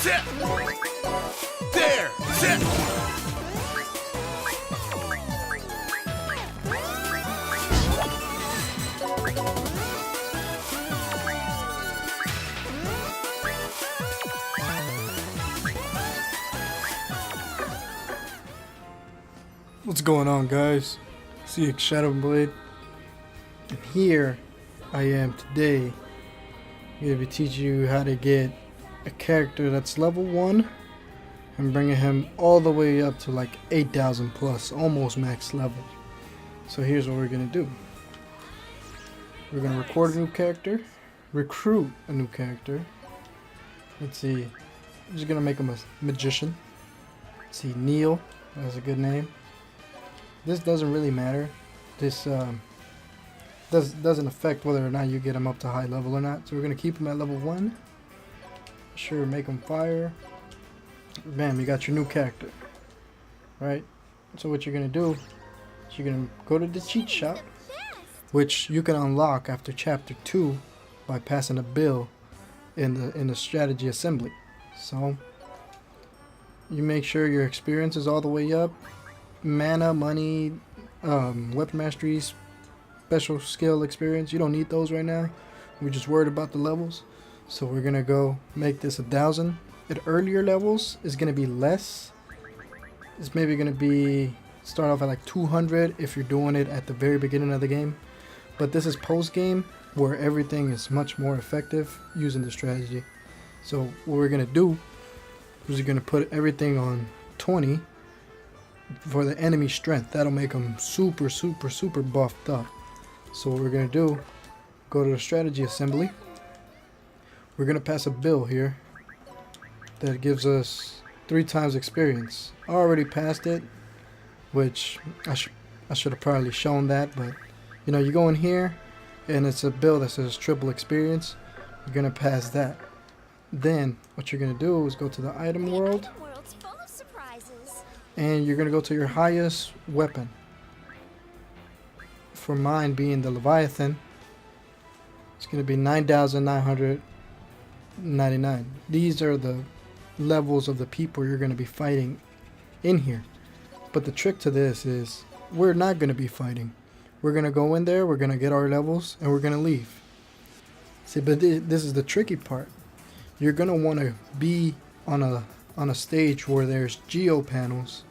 Sit. There. Sit. What's going on, guys? See Shadow Blade, and here I am today. I'm going to be teaching you how to get a character that's level 1 and bringing him all the way up to like 8,000 plus, almost max level. So here's what we're going to do. We're going to record a new character, recruit a new character. Let's see, I'm just going to make him a magician. Let's see, Neil, that's a good name. This doesn't really matter. This doesn't affect whether or not you get him up to high level or not. So we're going to keep him at level 1. Sure, make him fire. Bam, you got your new character. Right? So what you're going to do is you're going to go to the cheat shop, which you can unlock after chapter 2 by passing a bill in the strategy assembly. So you make sure your experience is all the way up. Mana, money, weapon masteries, special skill experience, you don't need those right now. We're just worried about the levels. So we're gonna go make this 1,000. At earlier levels is gonna be less. It's maybe gonna be start off at like 200 if you're doing it at the very beginning of the game. But this is post game where everything is much more effective using the strategy. So what we're gonna do is we're gonna put everything on 20 for the enemy strength. That'll make them super buffed up. So what we're gonna do, go to the strategy assembly. We're gonna pass a bill here that gives us 3 times experience. I already passed it, which I should have probably shown that, but you know, you go in here and it's a bill that says triple experience. You're gonna pass that. Then what you're gonna do is go to the item world, and you're going to go to your highest weapon. For mine being the Leviathan, it's going to be 9,999. These are the levels of the people you're going to be fighting in here. But the trick to this is we're not going to be fighting. We're going to go in there, we're going to get our levels, and we're going to leave. See, but this is the tricky part. You're going to want to be on a stage where there's Geo Panels.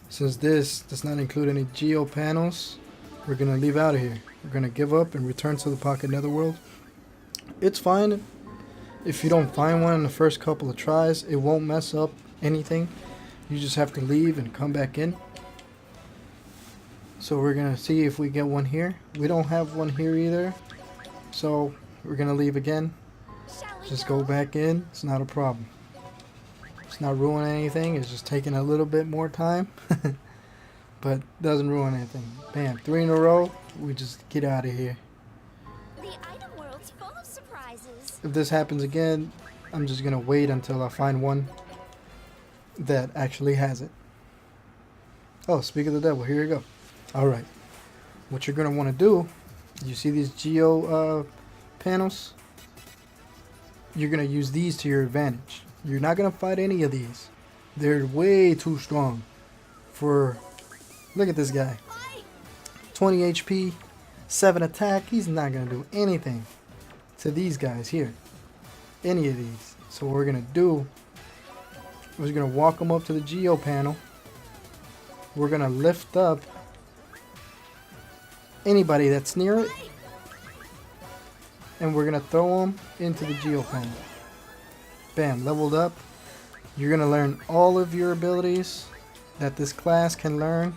Since this does not include any Geo Panels, we're going to leave out of here. We're going to give up and return to the Pocket Netherworld. It's fine if you don't find one in the first couple of tries. It won't mess up anything. You just have to leave and come back in. So we're going to see if we get one here. We don't have one here either. So we're going to leave again. Just go back in. It's not a problem. It's not ruining anything. It's just taking a little bit more time. But doesn't ruin anything. Bam, 3 in a row. We just get out of here. The item world's full of surprises. If this happens again, I'm just going to wait until I find one that actually has it. Oh, speak of the devil. Here you go. Alright. What you're going to want to do, you see these Geo panels? You're going to use these to your advantage. You're not going to fight any of these. They're way too strong. Look at this guy. 20 HP, 7 attack. He's not going to do anything to these guys here. Any of these. So what we're going to do, we're going to walk them up to the Geo panel. We're going to lift up anybody that's near it. And we're going to throw them into the Geo panel. Bam, leveled up. You're going to learn all of your abilities that this class can learn.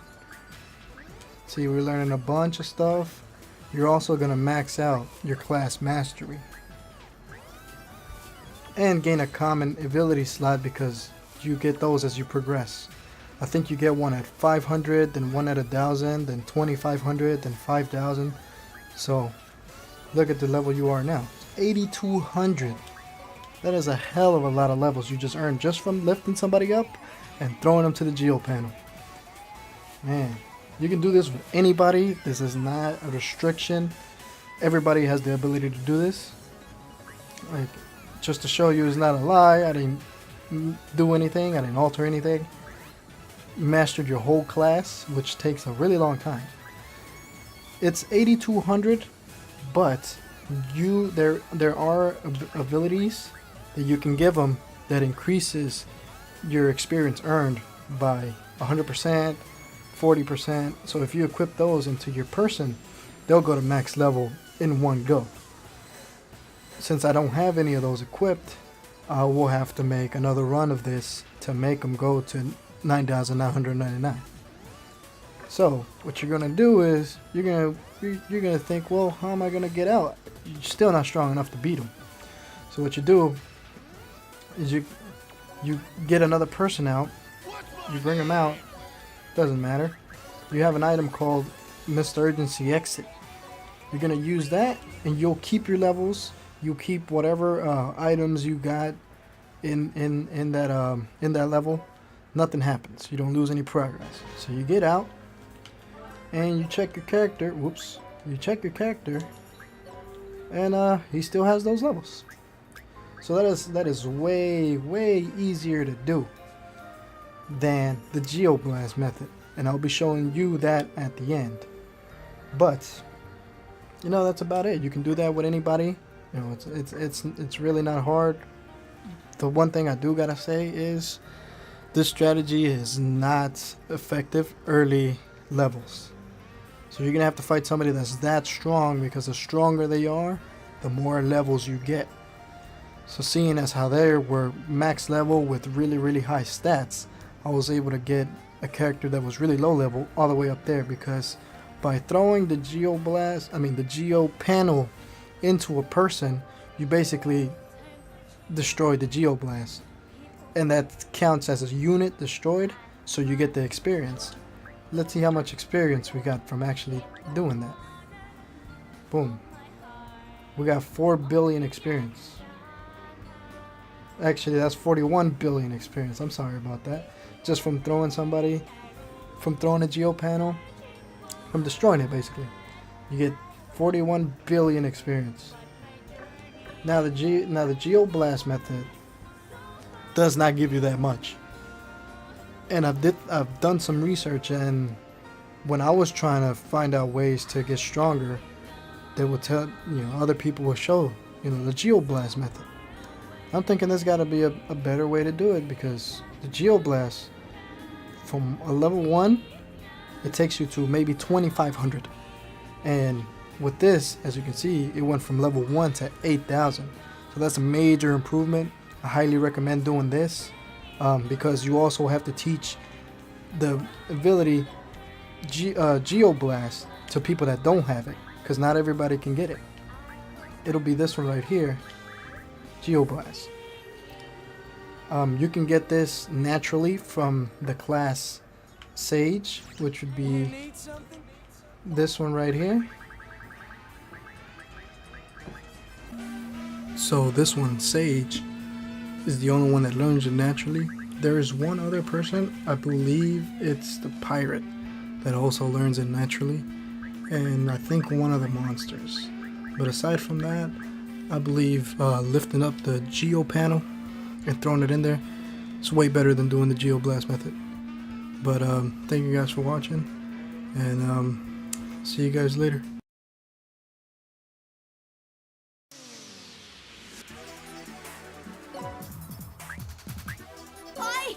See, we're learning a bunch of stuff. You're also going to max out your class mastery. And gain a common ability slot because you get those as you progress. I think you get one at 500, then one at 1,000, then 2,500, then 5,000. So, look at the level you are now. 8,200. That is a hell of a lot of levels you just earned just from lifting somebody up and throwing them to the Geo panel. Man, you can do this with anybody. This is not a restriction. Everybody has the ability to do this. Like, just to show you it's not a lie, I didn't do anything. I didn't alter anything. Mastered your whole class, which takes a really long time. It's 8200, but there are abilities that you can give them that increases your experience earned by 100%, 40%. So if you equip those into your person, they'll go to max level in one go. Since I don't have any of those equipped, I will have to make another run of this to make them go to 9,999. So what you're gonna do is you're gonna think, well, how am I gonna get out? You're still not strong enough to beat them. So what you do is you get another person out, you bring them out, doesn't matter. You have an item called Mr. Urgency Exit. You're gonna use that, and you'll keep your levels. You'll keep whatever items you got in that level. Nothing happens. You don't lose any progress. So you get out, and you check your character. Whoops! You check your character, and he still has those levels. So that is way easier to do than the Geo Blast method, and I'll be showing you that at the end. But you know, that's about it. You can do that with anybody. You know, it's really not hard. The one thing I do gotta say is this strategy is not effective early levels. So you're gonna have to fight somebody that's that strong, because the stronger they are, the more levels you get. So seeing as how they were max level with really high stats, I was able to get a character that was really low level all the way up there, because by throwing the the Geo Panel into a person, you basically destroyed the Geo Blast, and that counts as a unit destroyed, so you get the experience. Let's see how much experience we got from actually doing that. Boom. We got 4 billion experience. Actually, that's 41 billion experience. I'm sorry about that. Just from throwing somebody, from throwing a Geo Panel, from destroying it basically. You get 41 billion experience. Now the Geo Blast method does not give you that much. And I've done some research, and when I was trying to find out ways to get stronger, they would tell, other people will show, the Geo Blast method. I'm thinking there's got to be a better way to do it, because the Geo Blast, from a level 1, it takes you to maybe 2,500. And with this, as you can see, it went from level 1 to 8,000. So that's a major improvement. I highly recommend doing this, because you also have to teach the ability Geo Blast to people that don't have it, because not everybody can get it. It'll be this one right here, Geo Blast. You can get this naturally from the class Sage, which would be this one right here. So this one, Sage, is the only one that learns it naturally. There is one other person, I believe it's the Pirate, that also learns it naturally, and I think one of the monsters. But aside from that, I believe lifting up the Geo Panel and throwing it in there, it's way better than doing the Geo Blast method. But thank you guys for watching, and see you guys later. Hi!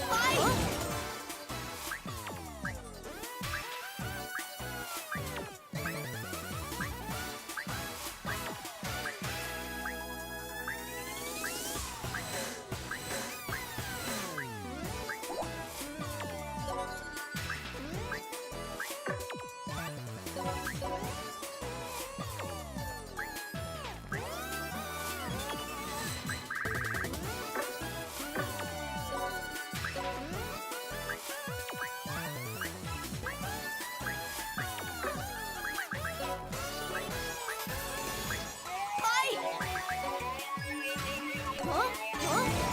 Hi! Huh?